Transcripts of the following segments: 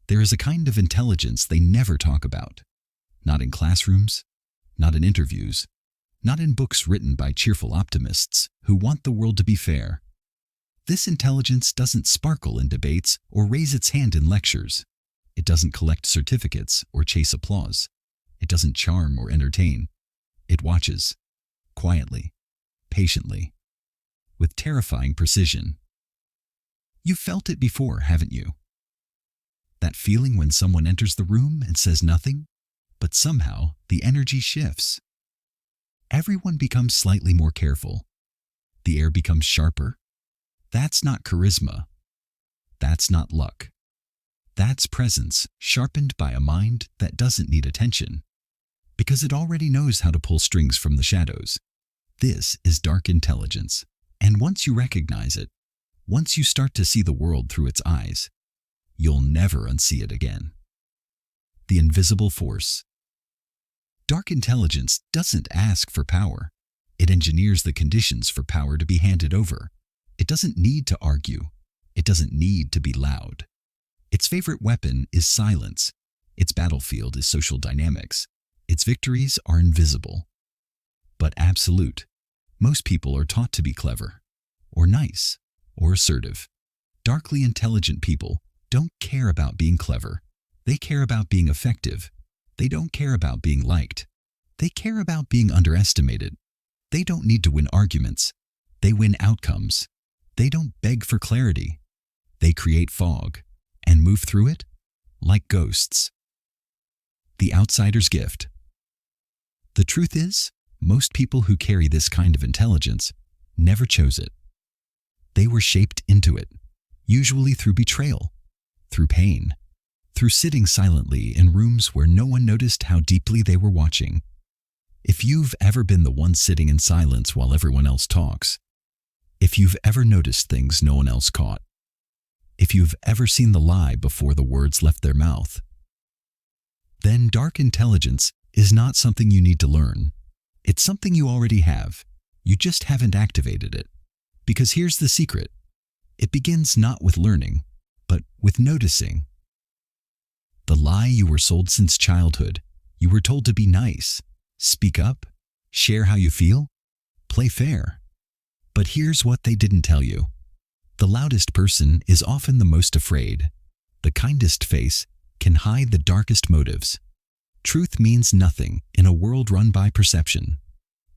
There is a kind of intelligence they never talk about. Not in classrooms, not in interviews, not in books written by cheerful optimists who want the world to be fair. This intelligence doesn't sparkle in debates or raise its hand in lectures. It doesn't collect certificates or chase applause. It doesn't charm or entertain. It watches, quietly, patiently, with terrifying precision. You've felt it before, haven't you? That feeling when someone enters the room and says nothing, but somehow the energy shifts. Everyone becomes slightly more careful. The air becomes sharper. That's not charisma. That's not luck. That's presence sharpened by a mind that doesn't need attention, because it already knows how to pull strings from the shadows. This is dark intelligence, and once you recognize it, once you start to see the world through its eyes, you'll never unsee it again. The invisible force. Dark intelligence doesn't ask for power. It engineers the conditions for power to be handed over. It doesn't need to argue. It doesn't need to be loud. Its favorite weapon is silence. Its battlefield is social dynamics. Its victories are invisible, but absolute. Most people are taught to be clever, or nice, or assertive. Darkly intelligent people don't care about being clever. They care about being effective. They don't care about being liked. They care about being underestimated. They don't need to win arguments. They win outcomes. They don't beg for clarity. They create fog and move through it like ghosts. The outsider's gift. The truth is, most people who carry this kind of intelligence never chose it. They were shaped into it, usually through betrayal, through pain, through sitting silently in rooms where no one noticed how deeply they were watching. If you've ever been the one sitting in silence while everyone else talks, if you've ever noticed things no one else caught, if you've ever seen the lie before the words left their mouth, then dark intelligence is not something you need to learn. It's something you already have. You just haven't activated it. Because here's the secret. It begins not with learning, but with noticing. The lie you were sold since childhood. You were told to be nice, speak up, share how you feel, play fair. But here's what they didn't tell you. The loudest person is often the most afraid. The kindest face can hide the darkest motives. Truth means nothing in a world run by perception.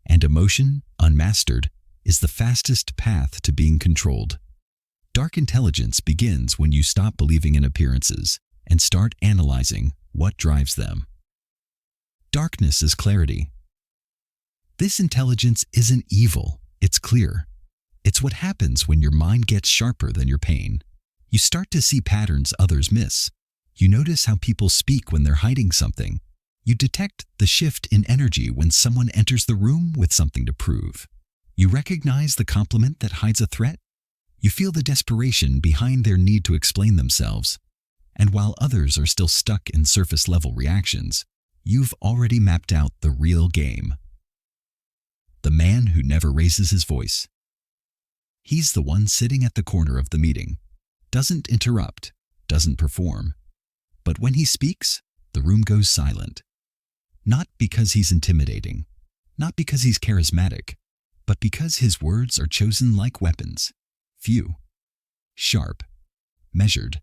And emotion, unmastered, is the fastest path to being controlled. Dark intelligence begins when you stop believing in appearances and start analyzing what drives them. Darkness is clarity. This intelligence isn't evil, it's clear. It's what happens when your mind gets sharper than your pain. You start to see patterns others miss. You notice how people speak when they're hiding something. You detect the shift in energy when someone enters the room with something to prove. You recognize the compliment that hides a threat. You feel the desperation behind their need to explain themselves. And while others are still stuck in surface-level reactions, you've already mapped out the real game. The man who never raises his voice. He's the one sitting at the corner of the meeting, doesn't interrupt, doesn't perform. But when he speaks, the room goes silent. Not because he's intimidating, not because he's charismatic, but because his words are chosen like weapons. Few, sharp, measured.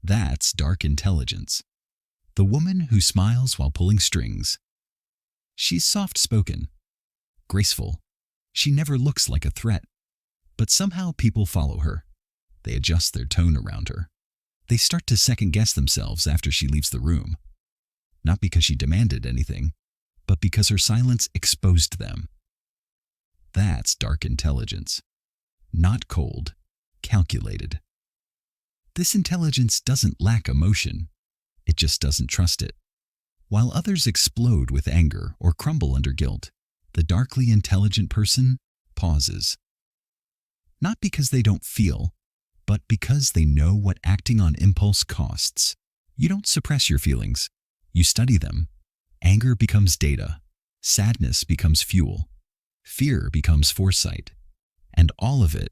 That's dark intelligence. The woman who smiles while pulling strings. She's soft-spoken, graceful. She never looks like a threat. But somehow people follow her. They adjust their tone around her. They start to second-guess themselves after she leaves the room. Not because she demanded anything, but because her silence exposed them. That's dark intelligence. Not cold, calculated. This intelligence doesn't lack emotion. It just doesn't trust it. While others explode with anger or crumble under guilt, the darkly intelligent person pauses. Not because they don't feel, but because they know what acting on impulse costs. You don't suppress your feelings. You study them. Anger becomes data. Sadness becomes fuel. Fear becomes foresight. And all of it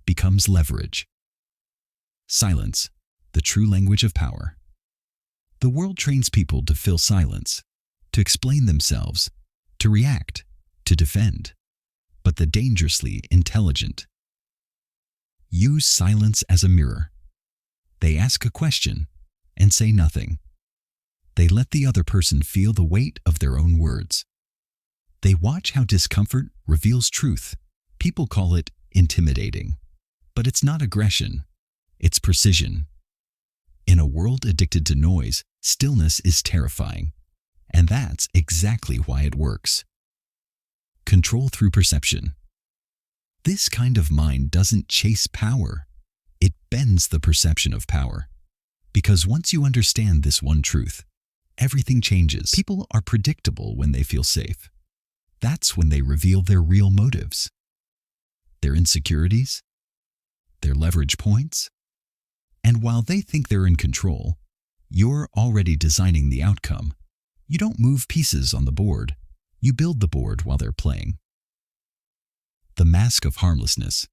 becomes leverage. Silence, the true language of power. The world trains people to fill silence, to explain themselves, to react, to defend. But the dangerously intelligent use silence as a mirror. They ask a question and say nothing. They let the other person feel the weight of their own words. They watch how discomfort reveals truth. People call it intimidating. But it's not aggression, it's precision. In a world addicted to noise, stillness is terrifying. And that's exactly why it works. Control through perception. This kind of mind doesn't chase power. It bends the perception of power. Because once you understand this one truth, everything changes. People are predictable when they feel safe. That's when they reveal their real motives, their insecurities, their leverage points. And while they think they're in control, you're already designing the outcome. You don't move pieces on the board. You build the board while they're playing. The mask of harmlessness.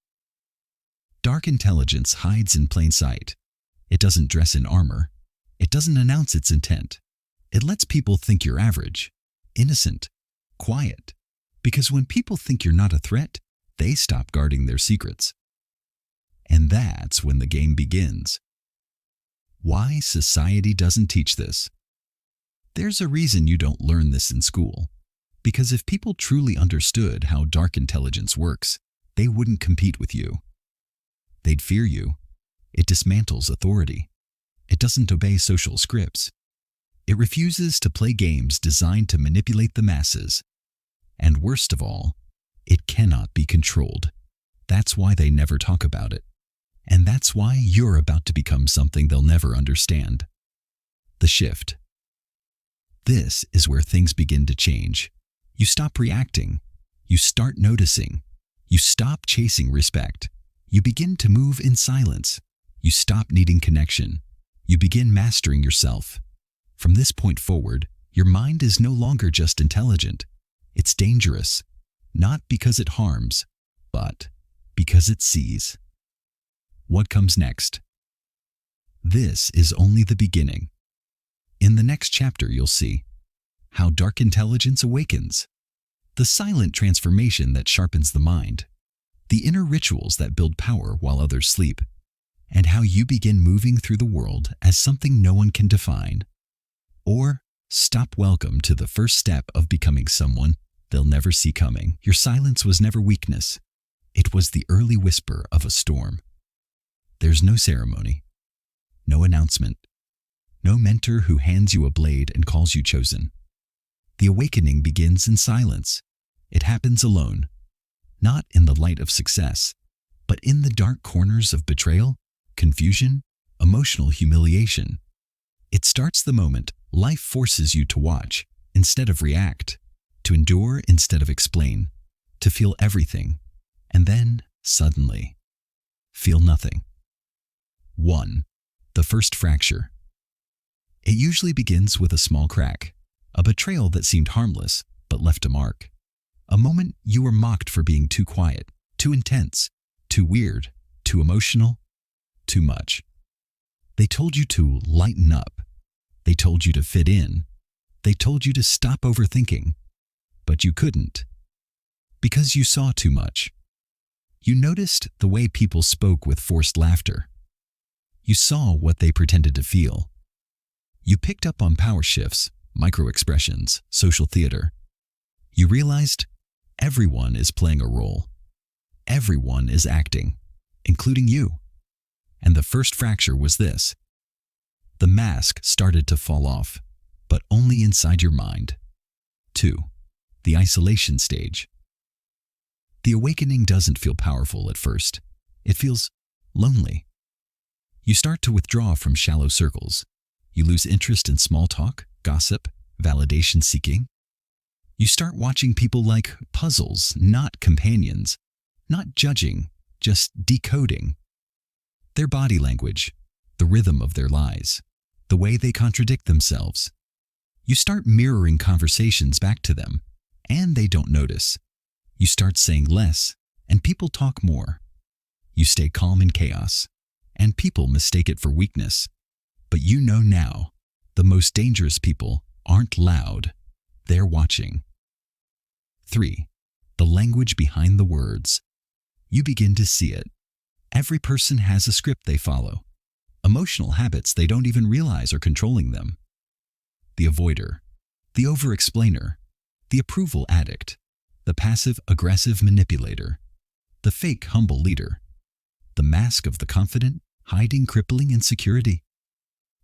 Dark intelligence hides in plain sight. It doesn't dress in armor. It doesn't announce its intent. It lets people think you're average, innocent, quiet. Because when people think you're not a threat, they stop guarding their secrets. And that's when the game begins. Why society doesn't teach this? There's a reason you don't learn this in school. Because if people truly understood how dark intelligence works, they wouldn't compete with you. They'd fear you. It dismantles authority. It doesn't obey social scripts. It refuses to play games designed to manipulate the masses. And worst of all, it cannot be controlled. That's why they never talk about it. And that's why you're about to become something they'll never understand. The shift. This is where things begin to change. You stop reacting. You start noticing. You stop chasing respect. You begin to move in silence. You stop needing connection. You begin mastering yourself. From this point forward, your mind is no longer just intelligent. It's dangerous, not because it harms, but because it sees. What comes next? This is only the beginning. In the next chapter, you'll see how dark intelligence awakens, the silent transformation that sharpens the mind, the inner rituals that build power while others sleep, and how you begin moving through the world as something no one can define. Or stop welcome to the first step of becoming someone they'll never see coming. Your silence was never weakness. It was the early whisper of a storm. There's no ceremony, no announcement, no mentor who hands you a blade and calls you chosen. The awakening begins in silence. It happens alone, not in the light of success, but in the dark corners of betrayal, confusion, emotional humiliation. It starts the moment life forces you to watch instead of react, to endure instead of explain, to feel everything, and then, suddenly, feel nothing. 1. The first fracture. It usually begins with a small crack, a betrayal that seemed harmless but left a mark. A moment you were mocked for being too quiet, too intense, too weird, too emotional, too much. They told you to lighten up. They told you to fit in. They told you to stop overthinking. But you couldn't. Because you saw too much. You noticed the way people spoke with forced laughter. You saw what they pretended to feel. You picked up on power shifts, micro-expressions, social theater. You realized everyone is playing a role. Everyone is acting, including you. And the first fracture was this. The mask started to fall off, but only inside your mind. 2. The isolation stage. The awakening doesn't feel powerful at first. It feels lonely. You start to withdraw from shallow circles. You lose interest in small talk, gossip, validation seeking. You start watching people like puzzles, not companions, not judging, just decoding. Their body language, the rhythm of their lies, the way they contradict themselves. You start mirroring conversations back to them, and they don't notice. You start saying less, and people talk more. You stay calm in chaos, and people mistake it for weakness. But you know now, the most most dangerous people aren't loud, they're watching. 3. The language behind the words. You begin to see it. Every person has a script they follow, emotional habits they don't even realize are controlling them. The avoider, the over-explainer, the approval addict, the passive-aggressive manipulator, the fake humble leader, the mask of the confident, hiding crippling insecurity.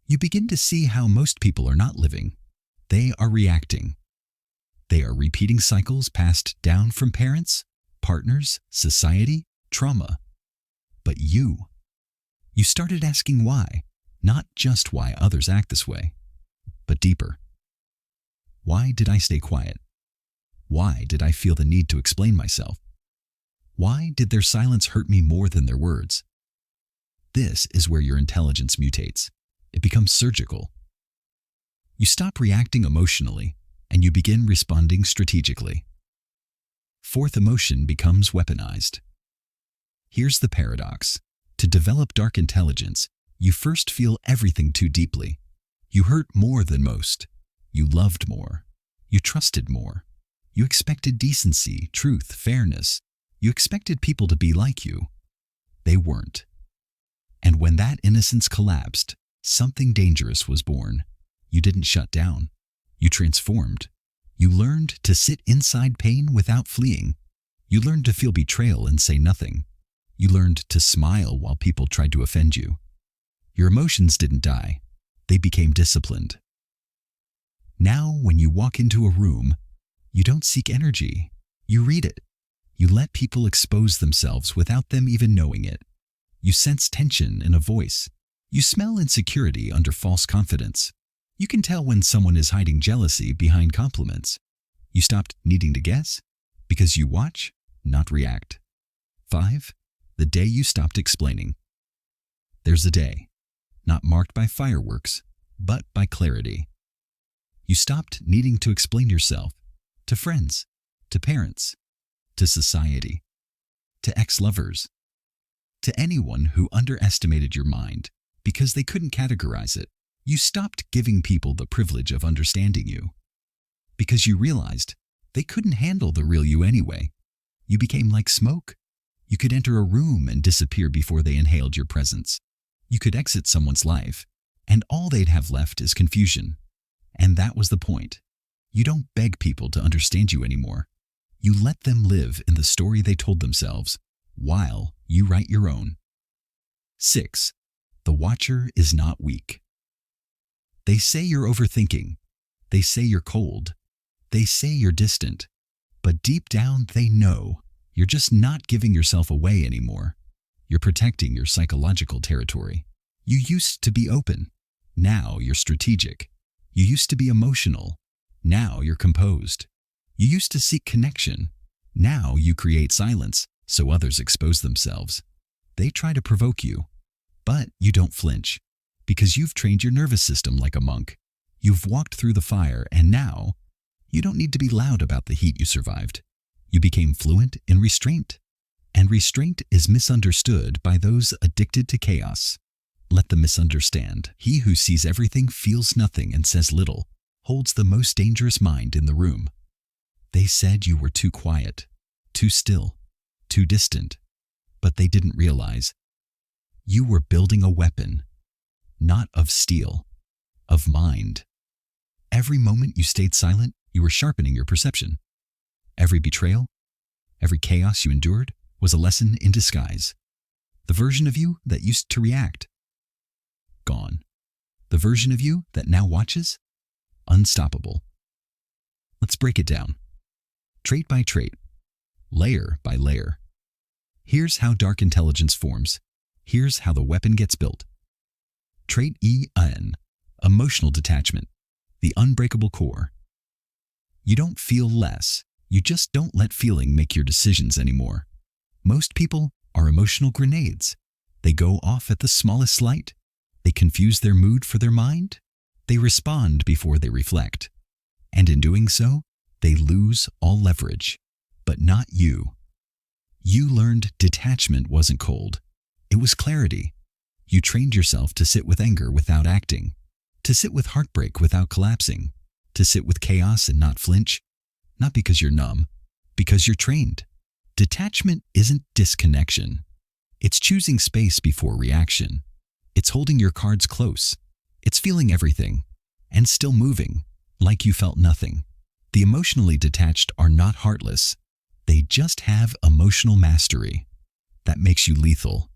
You begin to see how most people are not living. They are reacting. They are repeating cycles passed down from parents, partners, society, trauma. But you started asking why, not just why others act this way, but deeper. Why did I stay quiet? Why did I feel the need to explain myself? Why did their silence hurt me more than their words? This is where your intelligence mutates. It becomes surgical. You stop reacting emotionally, and you begin responding strategically. 4th emotion becomes weaponized. Here's the paradox. To develop dark intelligence, you first feel everything too deeply. You hurt more than most. You loved more. You trusted more. You expected decency, truth, fairness. You expected people to be like you. They weren't. And when that innocence collapsed, something dangerous was born. You didn't shut down. You transformed. You learned to sit inside pain without fleeing. You learned to feel betrayal and say nothing. You learned to smile while people tried to offend you. Your emotions didn't die. They became disciplined. Now, when you walk into a room, you don't seek energy. You read it. You let people expose themselves without them even knowing it. You sense tension in a voice. You smell insecurity under false confidence. You can tell when someone is hiding jealousy behind compliments. You stopped needing to guess because you watch, not react. 5. The day you stopped explaining. There's a day, not marked by fireworks, but by clarity. You stopped needing to explain yourself to friends, to parents, to society, to ex-lovers, to anyone who underestimated your mind because they couldn't categorize it. You stopped giving people the privilege of understanding you because you realized they couldn't handle the real you anyway. You became like smoke. You could enter a room and disappear before they inhaled your presence. You could exit someone's life, and all they'd have left is confusion. And that was the point. You don't beg people to understand you anymore. You let them live in the story they told themselves while you write your own. 6. The watcher is not weak. They say you're overthinking. They say you're cold. They say you're distant. But deep down, they know you're just not giving yourself away anymore. You're protecting your psychological territory. You used to be open. Now you're strategic. You used to be emotional. Now you're composed. You used to seek connection. Now you create silence so others expose themselves. They try to provoke you, but you don't flinch because you've trained your nervous system like a monk. You've walked through the fire, and now you don't need to be loud about the heat you survived. You became fluent in restraint, and restraint is misunderstood by those addicted to chaos. Let them misunderstand. He who sees everything, feels nothing, and says little holds the most dangerous mind in the room. They said you were too quiet, too still, too distant, but they didn't realize you were building a weapon, not of steel, of mind. Every moment you stayed silent, you were sharpening your perception. Every betrayal, every chaos you endured was a lesson in disguise. The version of you that used to react, gone. The version of you that now watches, unstoppable. Let's break it down. Trait by trait, layer by layer. Here's how dark intelligence forms. Here's how the weapon gets built. Trait EN, emotional detachment, the unbreakable core. You don't feel less. You just don't let feeling make your decisions anymore. Most people are emotional grenades. They go off at the smallest slight. They confuse their mood for their mind. They respond before they reflect. And in doing so, they lose all leverage. But not you. You learned detachment wasn't cold. It was clarity. You trained yourself to sit with anger without acting, to sit with heartbreak without collapsing, to sit with chaos and not flinch, not because you're numb, because you're trained. Detachment isn't disconnection. It's choosing space before reaction. It's holding your cards close. It's feeling everything and still moving like you felt nothing. The emotionally detached are not heartless. They just have emotional mastery. That makes you lethal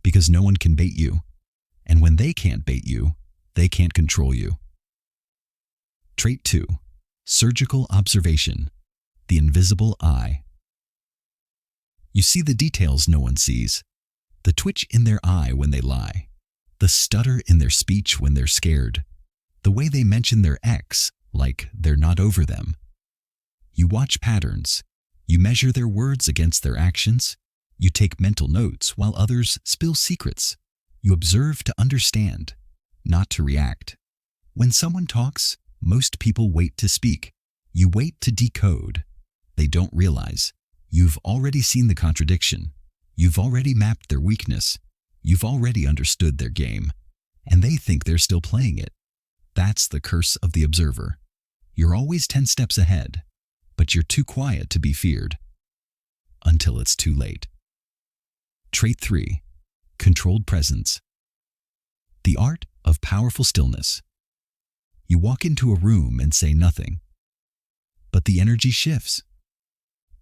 because no one can bait you. And when they can't bait you, they can't control you. Trait 2. Surgical observation. The invisible eye. You see the details no one sees. The twitch in their eye when they lie. The stutter in their speech when they're scared. The way they mention their ex like they're not over them. You watch patterns. You measure their words against their actions. You take mental notes while others spill secrets. You observe to understand, not to react. When someone talks, most people wait to speak. You wait to decode. They don't realize you've already seen the contradiction. You've already mapped their weakness. You've already understood their game. And they think they're still playing it. That's the curse of the observer. You're always 10 steps ahead, but you're too quiet to be feared. Until it's too late. Trait 3. Controlled presence. The art of powerful stillness. You walk into a room and say nothing, but the energy shifts.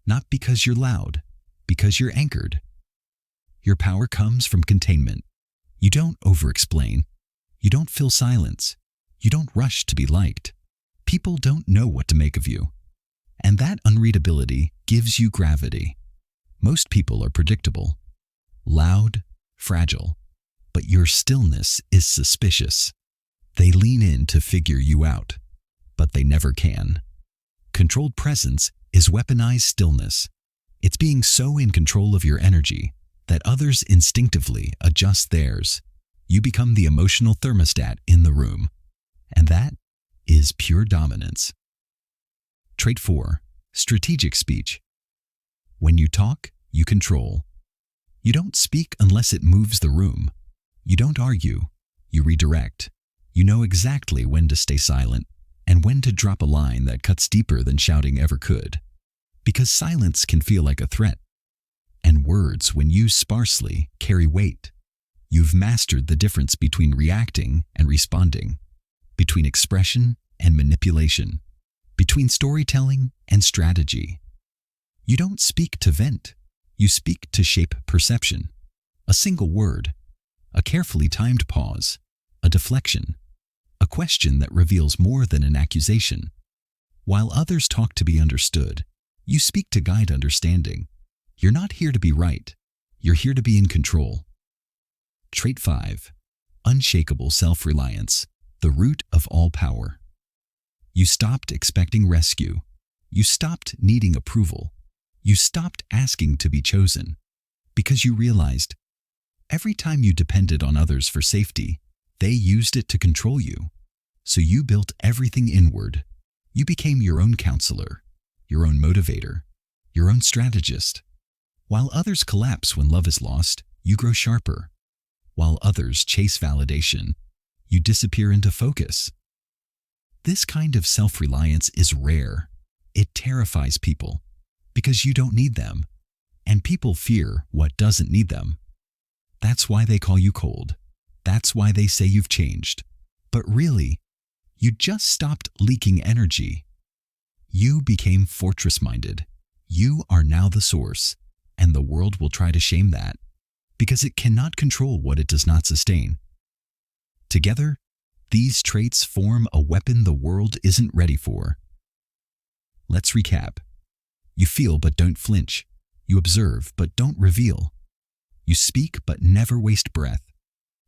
Not because you're loud, because you're anchored. Your power comes from containment. You don't over-explain. You don't fill silence. You don't rush to be liked. People don't know what to make of you. And that unreadability gives you gravity. Most people are predictable, loud, fragile, but your stillness is suspicious. They lean in to figure you out, but they never can. Controlled presence is weaponized stillness. It's being so in control of your energy that others instinctively adjust theirs. You become the emotional thermostat in the room, and that is pure dominance. Trait 4. Strategic speech. When you talk, you control. You don't speak unless it moves the room. You don't argue. You redirect. You know exactly when to stay silent and when to drop a line that cuts deeper than shouting ever could. Because silence can feel like a threat. And words, when used sparsely, carry weight. You've mastered the difference between reacting and responding, between expression and manipulation, between storytelling and strategy. You don't speak to vent. You speak to shape perception. A single word, a carefully timed pause, a deflection, a question that reveals more than an accusation. While others talk to be understood, you speak to guide understanding. You're not here to be right. You're here to be in control. Trait 5. Unshakable self-reliance, the root of all power. You stopped expecting rescue. You stopped needing approval. You stopped asking to be chosen because you realized every time you depended on others for safety, they used it to control you. So you built everything inward. You became your own counselor, your own motivator, your own strategist. While others collapse when love is lost, you grow sharper. While others chase validation, you disappear into focus. This kind of self-reliance is rare. It terrifies people because you don't need them, and people fear what doesn't need them. That's why they call you cold. That's why they say you've changed. But really, you just stopped leaking energy. You became fortress-minded. You are now the source, and the world will try to shame that because it cannot control what it does not sustain. Together, these traits form a weapon the world isn't ready for. Let's recap. You feel but don't flinch. You observe but don't reveal. You speak but never waste breath.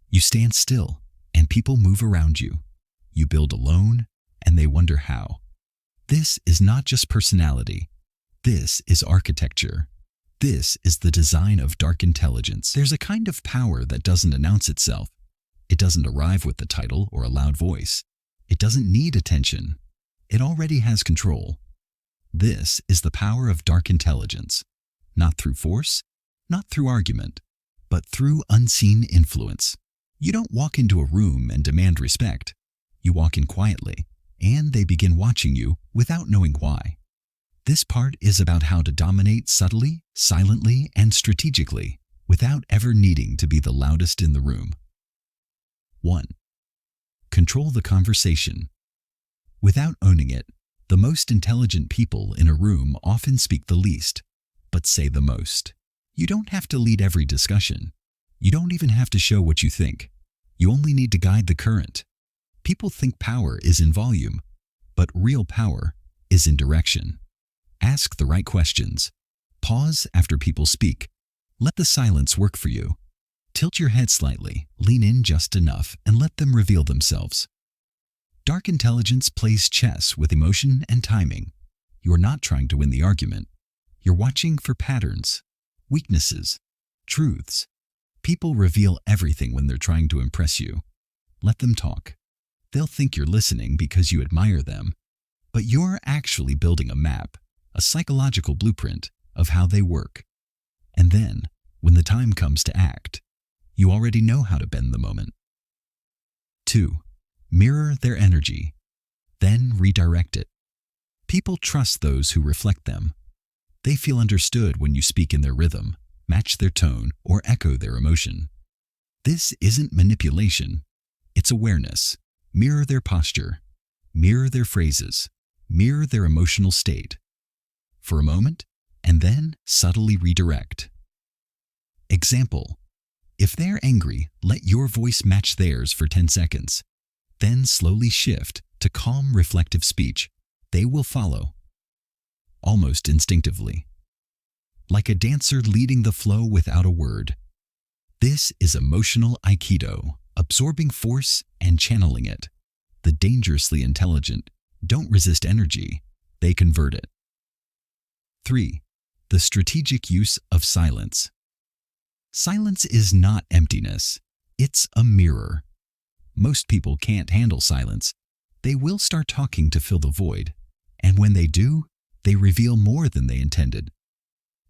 You stand still and people move around you. You build alone and they wonder how. This is not just personality. This is architecture. This is the design of dark intelligence. There's a kind of power that doesn't announce itself. It doesn't arrive with the title or a loud voice. It doesn't need attention. It already has control. This is the power of dark intelligence, not through force, not through argument, but through unseen influence. You don't walk into a room and demand respect. You walk in quietly, and they begin watching you without knowing why. This part is about how to dominate subtly, silently, and strategically without ever needing to be the loudest in the room. 1. Control the conversation. Without owning it, the most intelligent people in a room often speak the least, but say the most. You don't have to lead every discussion. You don't even have to show what you think. You only need to guide the current. People think power is in volume, but real power is in direction. Ask the right questions. Pause after people speak. Let the silence work for you. Tilt your head slightly, lean in just enough, and let them reveal themselves. Dark intelligence plays chess with emotion and timing. You are not trying to win the argument. You're watching for patterns, weaknesses, truths. People reveal everything when they're trying to impress you. Let them talk. They'll think you're listening because you admire them, but you're actually building a map, a psychological blueprint of how they work. And then, when the time comes to act, you already know how to bend the moment. 2. Mirror their energy, then redirect it. People trust those who reflect them. They feel understood when you speak in their rhythm, match their tone, or echo their emotion. This isn't manipulation, it's awareness. Mirror their posture, mirror their phrases, mirror their emotional state. For a moment, and then subtly redirect. Example: if they're angry, let your voice match theirs for 10 seconds. Then slowly shift to calm, reflective speech. They will follow, almost instinctively. Like a dancer leading the flow without a word. This is emotional Aikido, absorbing force and channeling it. The dangerously intelligent don't resist energy, they convert it. 3. The strategic use of silence. Silence is not emptiness, it's a mirror. Most people can't handle silence. They will start talking to fill the void, and when they do, they reveal more than they intended.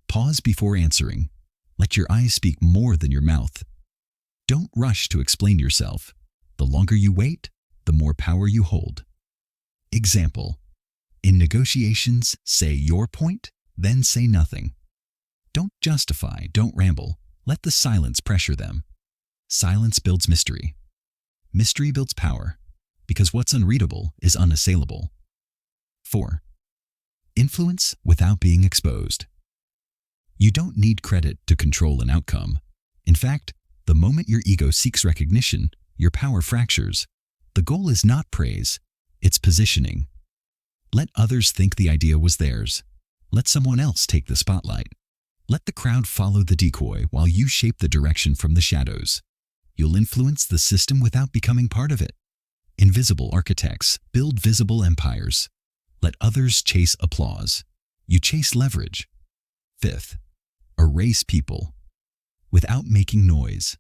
Pause before answering. Let your eyes speak more than your mouth. Don't rush to explain yourself. The longer you wait, the more power you hold. Example: in negotiations, say your point, then say nothing. Don't justify, don't ramble. Let the silence pressure them. Silence builds mystery. Mystery builds power, because what's unreadable is unassailable. 4. Influence without being exposed. You don't need credit to control an outcome. In fact, the moment your ego seeks recognition, your power fractures. The goal is not praise, it's positioning. Let others think the idea was theirs. Let someone else take the spotlight. Let the crowd follow the decoy while you shape the direction from the shadows. You'll influence the system without becoming part of it. Invisible architects build visible empires. Let others chase applause. You chase leverage. 5th, erase people without making noise.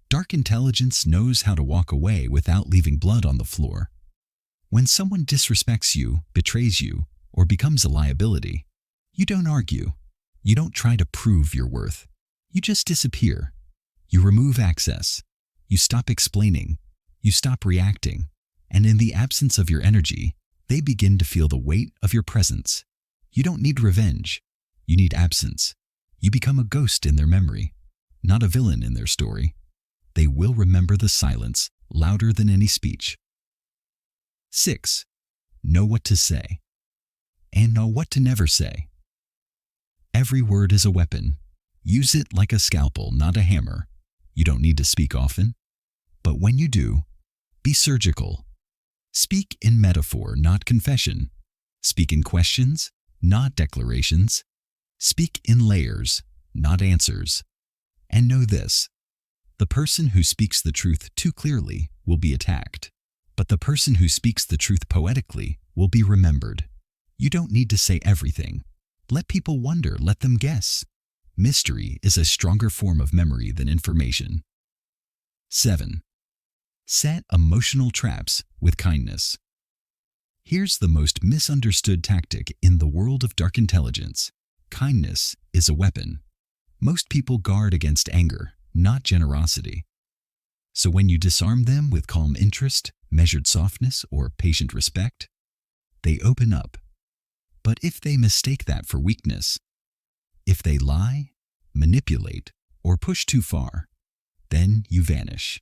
Dark intelligence knows how to walk away without leaving blood on the floor. When someone disrespects you, betrays you, or becomes a liability, you don't argue. You don't try to prove your worth. You just disappear. You remove access. You stop explaining. You stop reacting. And in the absence of your energy, they begin to feel the weight of your presence. You don't need revenge. You need absence. You become a ghost in their memory, not a villain in their story. They will remember the silence louder than any speech. 6. Know what to say. And know what to never say. Every word is a weapon. Use it like a scalpel, not a hammer. You don't need to speak often. But when you do, be surgical. Speak in metaphor, not confession. Speak in questions, not declarations. Speak in layers, not answers. And know this: the person who speaks the truth too clearly will be attacked. But the person who speaks the truth poetically will be remembered. You don't need to say everything. Let people wonder, let them guess. Mystery is a stronger form of memory than information. 7. Set emotional traps with kindness. Here's the most misunderstood tactic in the world of dark intelligence. Kindness is a weapon. Most people guard against anger, not generosity. So when you disarm them with calm interest, measured softness, or patient respect, they open up. But if they mistake that for weakness, if they lie, manipulate, or push too far, then you vanish.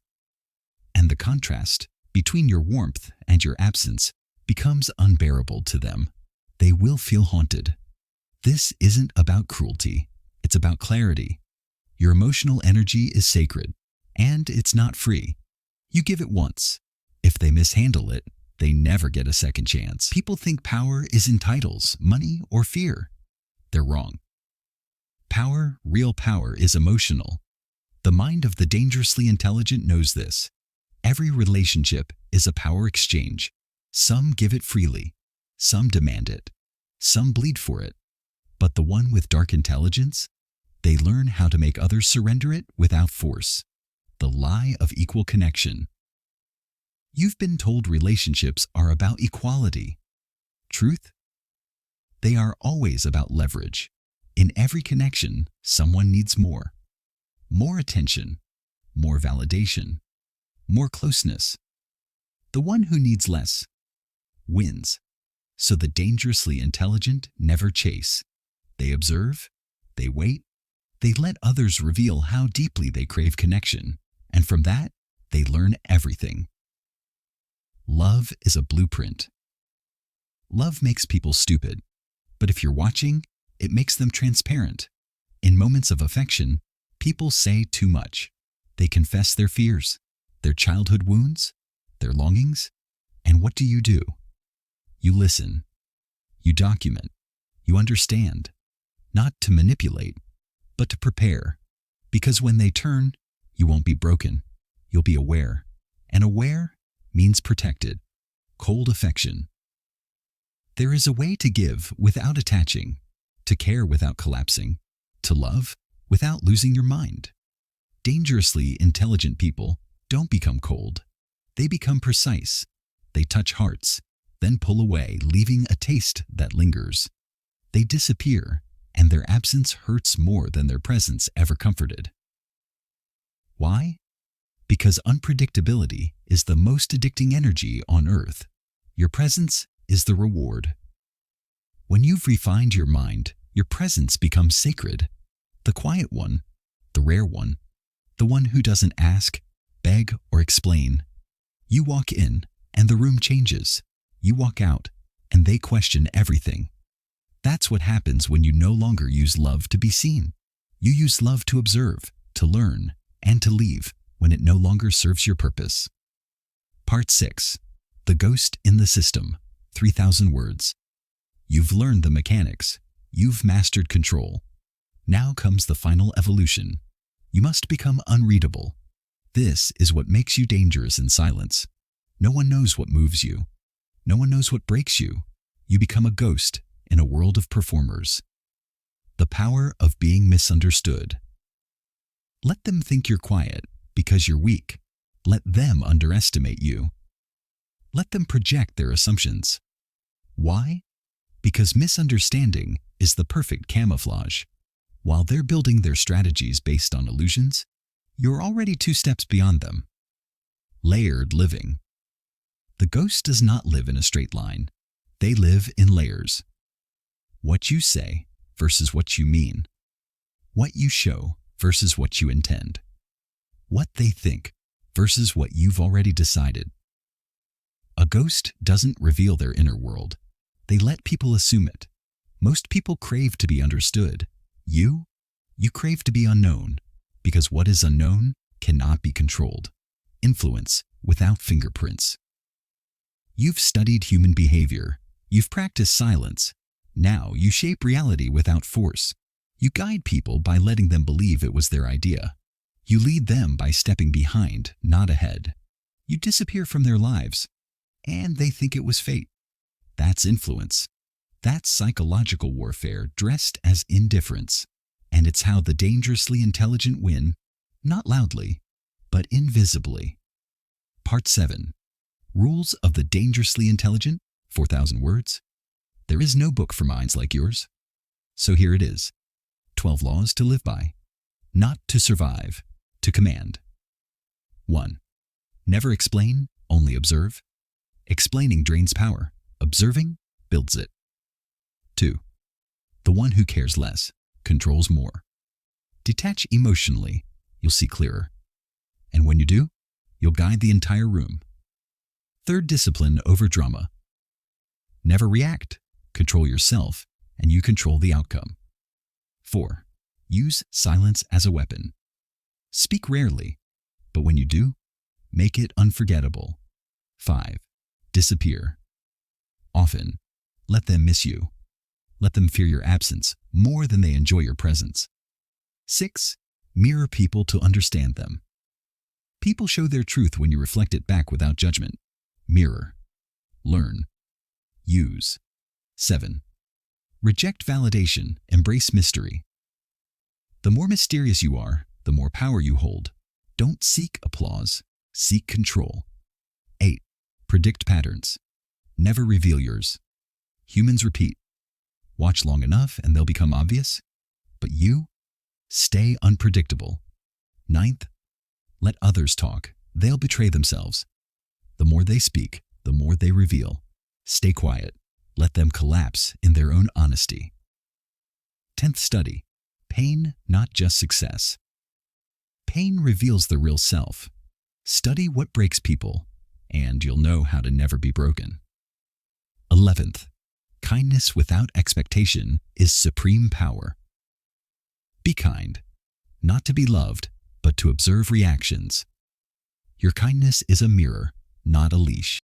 And the contrast between your warmth and your absence becomes unbearable to them. They will feel haunted. This isn't about cruelty. It's about clarity. Your emotional energy is sacred, and it's not free. You give it once. If they mishandle it, they never get a second chance. People think power is in titles, money, or fear. They're wrong. Power, real power, is emotional. The mind of the dangerously intelligent knows this. Every relationship is a power exchange. Some give it freely. Some demand it. Some bleed for it. But the one with dark intelligence, they learn how to make others surrender it without force. The lie of equal connection. You've been told relationships are about equality. Truth? They are always about leverage. In every connection, someone needs more. More attention, more validation, more closeness. The one who needs less wins. So the dangerously intelligent never chase. They observe, they wait, they let others reveal how deeply they crave connection, and from that, they learn everything. Love is a blueprint. Love makes people stupid, but if you're watching, it makes them transparent. In moments of affection, people say too much. They confess their fears, their childhood wounds, their longings, and what do? You listen. You document. You understand. Not to manipulate, but to prepare. Because when they turn, you won't be broken. You'll be aware. And aware means protected. Cold affection. There is a way to give without attaching, to care without collapsing, to love without losing your mind. Dangerously intelligent people don't become cold. They become precise. They touch hearts, then pull away, leaving a taste that lingers. They disappear, and their absence hurts more than their presence ever comforted. Why? Because unpredictability is the most addicting energy on earth. Your presence is the reward. When you've refined your mind, your presence becomes sacred. The quiet one, the rare one, the one who doesn't ask, beg, or explain. You walk in, and the room changes. You walk out, and they question everything. That's what happens when you no longer use love to be seen. You use love to observe, to learn, and to leave when it no longer serves your purpose. Part 6. The Ghost in the System. 3,000 words. You've learned the mechanics. You've mastered control. Now comes the final evolution. You must become unreadable. This is what makes you dangerous in silence. No one knows what moves you. No one knows what breaks you. You become a ghost in a world of performers. The power of being misunderstood. Let them think you're quiet because you're weak. Let them underestimate you. Let them project their assumptions. Why? Because misunderstanding is the perfect camouflage. While they're building their strategies based on illusions, you're already 2 steps beyond them. Layered living. The ghost does not live in a straight line. They live in layers. What you say versus what you mean. What you show versus what you intend. What they think versus what you've already decided. A ghost doesn't reveal their inner world. They let people assume it. Most people crave to be understood. You crave to be unknown, because what is unknown cannot be controlled. Influence without fingerprints. You've studied human behavior. You've practiced silence. Now you shape reality without force. You guide people by letting them believe it was their idea. You lead them by stepping behind, not ahead. You disappear from their lives, and they think it was fate. That's influence. That's psychological warfare dressed as indifference. And it's how the dangerously intelligent win, not loudly, but invisibly. Part 7. Rules of the Dangerously Intelligent, 4,000 words. There is no book for minds like yours. So here it is. 12 laws to live by. Not to survive, to command. 1. Never explain, Only observe. Explaining drains power. Observing builds it. 2. The one who cares less controls more. Detach emotionally. You'll see clearer. And when you do, you'll guide the entire room. 3rd discipline over drama. Never react. Control yourself, and you control the outcome. 4. Use silence as a weapon. Speak rarely, but when you do, make it unforgettable. 5. Disappear. Often, let them miss you. Let them fear your absence more than they enjoy your presence. 6. Mirror people to understand them. People show their truth when you reflect it back without judgment. Mirror. Learn. Use. 7. Reject validation. Embrace mystery. The more mysterious you are, the more power you hold. Don't seek applause. Seek control. 8. Predict patterns. Never reveal yours. Humans repeat. Watch long enough and they'll become obvious. But you? Stay unpredictable. 9th. Let others talk. They'll betray themselves. The more they speak, the more they reveal. Stay quiet. Let them collapse in their own honesty. 10th study. Pain, not just success. Pain reveals the real self. Study what breaks people, and you'll know how to never be broken. 11th. Kindness without expectation is supreme power. Be kind, not to be loved, but to observe reactions. Your kindness is a mirror, not a leash.